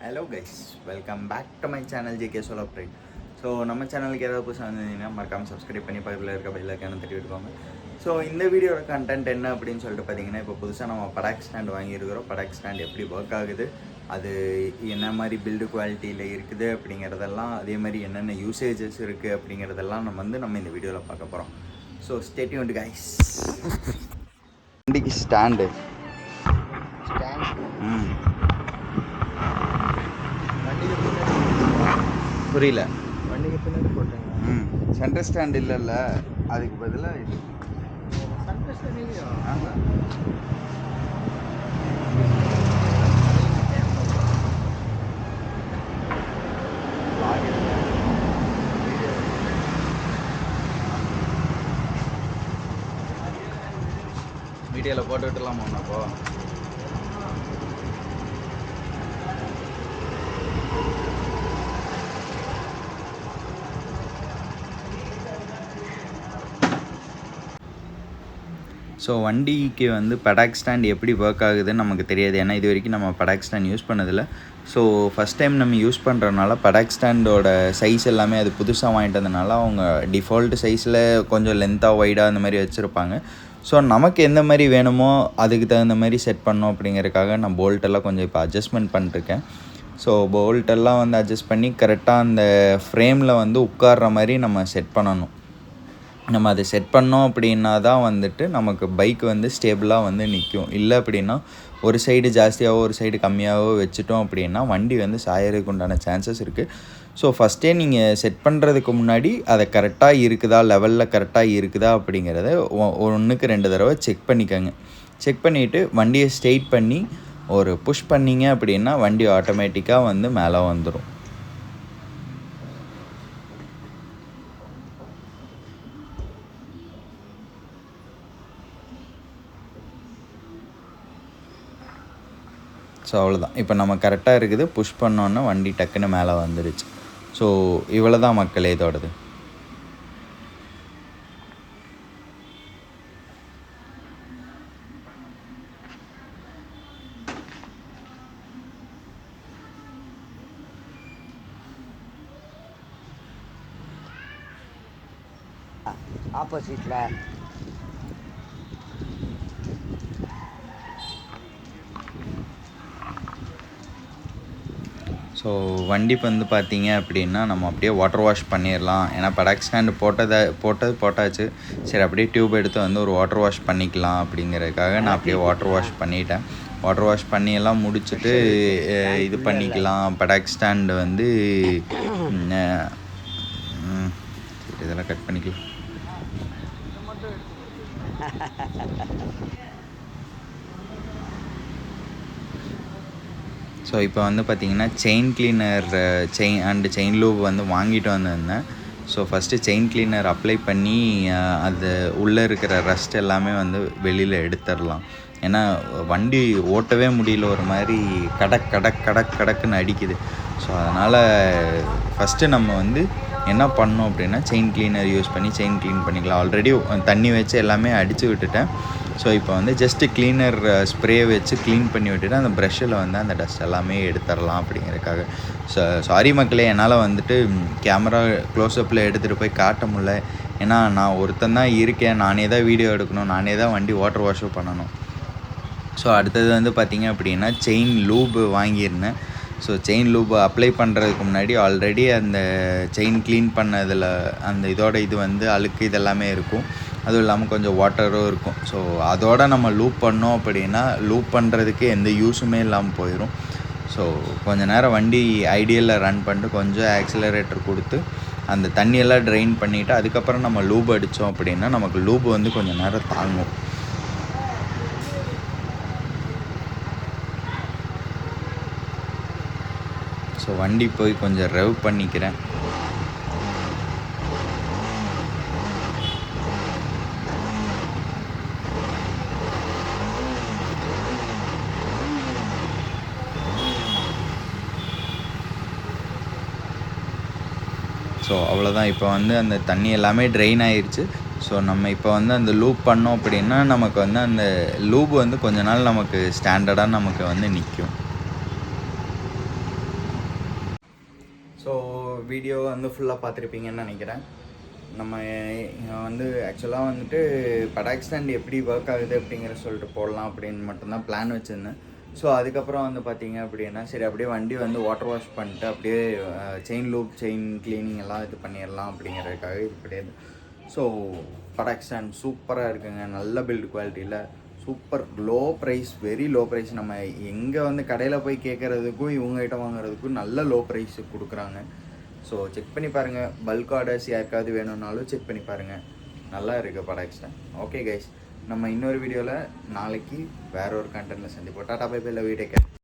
Hello guys, welcome back to my channel JK Solo Bright. So நம்ம சேனலுக்கு ஏதாவது புதுசாக வந்திருந்தீங்கன்னா மறக்காமல் சப்ஸ்கிரைப் பண்ணி பக்கத்தில் இருக்க பெல் ஐக்கானை தட்டி விட்டுக்கோங்க. ஸோ இந்த வீடியோட கண்டென்ட் என்ன அப்படின்னு சொல்லிட்டு பார்த்தீங்கன்னா, இப்போ புதுசாக நம்ம படாக் ஸ்டாண்ட் வாங்கியிருக்கிறோம். படாக் ஸ்டாண்ட் எப்படி ஒர்க் ஆகுது, அது என்ன மாதிரி பில்டு குவாலிட்டியில் இருக்குது அப்படிங்கிறதெல்லாம், அதே மாதிரி என்னென்ன யூசேஜஸ் இருக்குது அப்படிங்கிறதெல்லாம் நம்ம இந்த வீடியோவில் பார்க்க போகிறோம். So stay tuned guys. வண்டிக்கு ஸ்டாண்டு புரியல. வண்டிக்கு பின்னாடி போட்டாங்க. சென்டர் ஸ்டாண்ட் இல்லைல்ல, அதுக்கு பதிலாக இது சென்டர் ஸ்டாண்ட் இல்லையா? வீடியோவில் போட்டு விட்டுலாமா ஒன்றப்போ? ஸோ வண்டிக்கு வந்து படாக் ஸ்டாண்ட் எப்படி ஒர்க் ஆகுதுன்னு நமக்கு தெரியாது. ஏன்னா இது வரைக்கும் நம்ம படாக் ஸ்டாண்ட் யூஸ் பண்ணதில்லை. ஸோ ஃபஸ்ட் டைம் நம்ம யூஸ் பண்ணுறதுனால படாக் ஸ்டாண்டோட சைஸ் எல்லாமே அது புதுசாக வாங்கிட்டு வந்ததுனால அவங்க டிஃபால்ட் சைஸில் கொஞ்சம் லென்த்தாக வைடாக அந்த மாதிரி வச்சுருப்பாங்க. ஸோ நமக்கு எந்த மாதிரி வேணுமோ அதுக்கு தகுந்த மாதிரி செட் பண்ணோம் அப்படிங்கிறதுக்காக நான் போல்ட்டெல்லாம் கொஞ்சம் இப்போ அட்ஜஸ்ட்மெண்ட் பண்ணிருக்கேன். ஸோ போல்ட்டெல்லாம் வந்து அட்ஜஸ்ட் பண்ணி கரெக்டாக அந்த ஃப்ரேமில் வந்து உட்கார்ற மாதிரி நம்ம செட் பண்ணணும். நம்ம அதை செட் பண்ணோம் அப்படின்னா தான் வந்துட்டு நமக்கு பைக் வந்து ஸ்டேபிளாக வந்து நிற்கும். இல்லை அப்படின்னா ஒரு சைடு ஜாஸ்தியாகவோ ஒரு சைடு கம்மியாகவோ வச்சுட்டோம் அப்படின்னா வண்டி வந்து சாயறதுக்கு உண்டான சான்சஸ் இருக்குது. ஸோ ஃபஸ்ட்டே நீங்கள் செட் பண்ணுறதுக்கு முன்னாடி அதை கரெக்டாக இருக்குதா, லெவலில் கரெக்டாக இருக்குதா அப்படிங்கிறத 1க்கு 2 தடவை செக் பண்ணிக்கோங்க. செக் பண்ணிவிட்டு வண்டியை ஸ்ட்ரெயிட் பண்ணி ஒரு புஷ் பண்ணிங்க அப்படின்னா வண்டி ஆட்டோமேட்டிக்காக வந்து மேலே வந்துடும். ஸோ அவ்வளோதான். இப்போ நம்ம கரெக்டாக இருக்குது, புஷ் பண்ணோன்னா வண்டி டக்குன்னு மேலே வந்துடுச்சு. ஸோ இவ்வளோ தான் மக்களே இதோடது. ஆப்போசிட்டில் ஸோ வண்டி வந்து பார்த்தீங்க அப்படின்னா நம்ம அப்படியே வாட்டர் வாஷ் பண்ணிடலாம். ஏன்னா படாக் ஸ்டாண்டு போட்டாச்சு. சரி அப்படியே டியூப் எடுத்து வந்து ஒரு வாட்டர் வாஷ் பண்ணிக்கலாம் அப்படிங்கிறதுக்காக நான் அப்படியே வாட்டர் வாஷ் பண்ணிட்டேன். வாட்டர் வாஷ் பண்ணி எல்லாம் முடிச்சுட்டு இது பண்ணிக்கலாம். படாக் ஸ்டாண்டு வந்து இதெல்லாம் கட் பண்ணிக்கலாம். ஸோ இப்போ வந்து பார்த்திங்கன்னா செயின் கிளீனர் செயின் லூப் வந்து வாங்கிட்டு வந்திருந்தேன். So first chain cleaner apply பண்ணி அது உள்ளே இருக்கிற ரஸ்ட் எல்லாமே வந்து வெளியில் எடுத்துடலாம். ஏன்னா வண்டி ஓட்டவே முடியல, ஒரு மாதிரி கடக்குன்னு அடிக்குது. ஸோ அதனால் ஃபஸ்ட்டு நம்ம வந்து என்ன பண்ணோம் அப்படின்னா செயின் கிளீனர் யூஸ் பண்ணி செயின் க்ளீன் பண்ணிக்கலாம். ஆல்ரெடி தண்ணி வச்சு எல்லாமே அடித்து விட்டுட்டேன். ஸோ இப்போ வந்து ஜஸ்ட்டு கிளீனர் ஸ்ப்ரே வச்சு க்ளீன் பண்ணி விட்டுட்டு அந்த ப்ரஷ்ஷில் வந்து அந்த டஸ்ட் எல்லாமே எடுத்துடலாம் அப்படிங்கிறதுக்காக. சாரி மக்களே, என்னால் வந்துட்டு கேமரா க்ளோஸ்அப்பில் எடுத்துகிட்டு போய் காட்ட முடியல. ஏன்னா நான் ஒருத்தன் தான் இருக்கேன், நானே தான் வீடியோ எடுக்கணும், நானே தான் வண்டி வாட்டர் வாஷும் பண்ணணும். ஸோ அடுத்தது வந்து பார்த்திங்க அப்படின்னா செயின் லூப் வாங்கியிருந்தேன். ஸோ செயின் லூப் அப்ளை பண்ணுறதுக்கு முன்னாடி ஆல்ரெடி அந்த செயின் க்ளீன் பண்ணதில் அந்த இது வந்து அழுக்கு இதெல்லாமே இருக்கும். அதுவும் இல்லாமல் கொஞ்சம் வாட்டரும் இருக்கும். ஸோ அதோடு நம்ம லூப் பண்ணோம் அப்படின்னா லூப் பண்ணுறதுக்கு எந்த யூஸுமே இல்லாமல் போயிடும். ஸோ கொஞ்சம் நேரம் வண்டி ஐடியலில் ரன் பண்ணிட்டு கொஞ்சம் ஆக்சிலரேட்டர் கொடுத்து அந்த தண்ணியெல்லாம் ட்ரெயின் பண்ணிவிட்டு அதுக்கப்புறம் நம்ம லூப் அடித்தோம் அப்படின்னா நமக்கு லூப் வந்து கொஞ்சம் நேரம் தாங்கும். ஸோ வண்டி போய் கொஞ்சம் ரெவ் பண்ணிக்கிறேன். ஸோ அவ்வளோதான். இப்போ வந்து அந்த தண்ணி எல்லாமே ட்ரெயின் ஆகிடுச்சு. ஸோ நம்ம இப்போ வந்து அந்த லூப் பண்ணோம் அப்படின்னா நமக்கு வந்து அந்த லூப் வந்து கொஞ்ச நாள் நமக்கு ஸ்டாண்டர்டாக நமக்கு வந்து நிற்கும். ஸோ வீடியோ வந்து ஃபுல்லாக பார்த்துருப்பீங்கன்னு நினைக்கிறேன். நம்ம வந்து ஆக்சுவலாக வந்துட்டு படாக் ஸ்டாண்ட் எப்படி ஒர்க் ஆகுது அப்படிங்கிற சொல்லிட்டு போடலாம் அப்படின்னு மட்டும்தான் பிளான் வச்சுருந்தேன். ஸோ அதுக்கப்புறம் வந்து பார்த்தீங்க அப்படின்னா சரி அப்படியே வண்டி வந்து வாட்டர் வாஷ் பண்ணிட்டு அப்படியே செயின் லூப் செயின் க்ளீனிங் எல்லாம் இது பண்ணிடலாம் அப்படிங்கிறதுக்காக இது கிடையாது. ஸோ படாக் ஸ்டாண்ட் சூப்பராக இருக்குங்க, நல்ல பில்டு குவாலிட்டியில் super low price, very low price. நம்ம எங்கே வந்து கடையில் போய் கேட்குறதுக்கும் இவங்ககிட்ட வாங்குறதுக்கும் நல்ல லோ ப்ரைஸ் கொடுக்குறாங்க. ஸோ செக் பண்ணி பாருங்கள், பல்க் ஆர்டர்ஸ் யாருக்காவது வேணும்னாலும் செக் பண்ணி பாருங்கள், நல்லா இருக்குது படாக் ஸ்டாண்ட். ஓகே கைஸ், நம்ம இன்னொரு வீடியோவில் நாளைக்கு வேற ஒரு கண்டென்ட்டில் சந்திப்போம். Tata bye bye, love you, take care.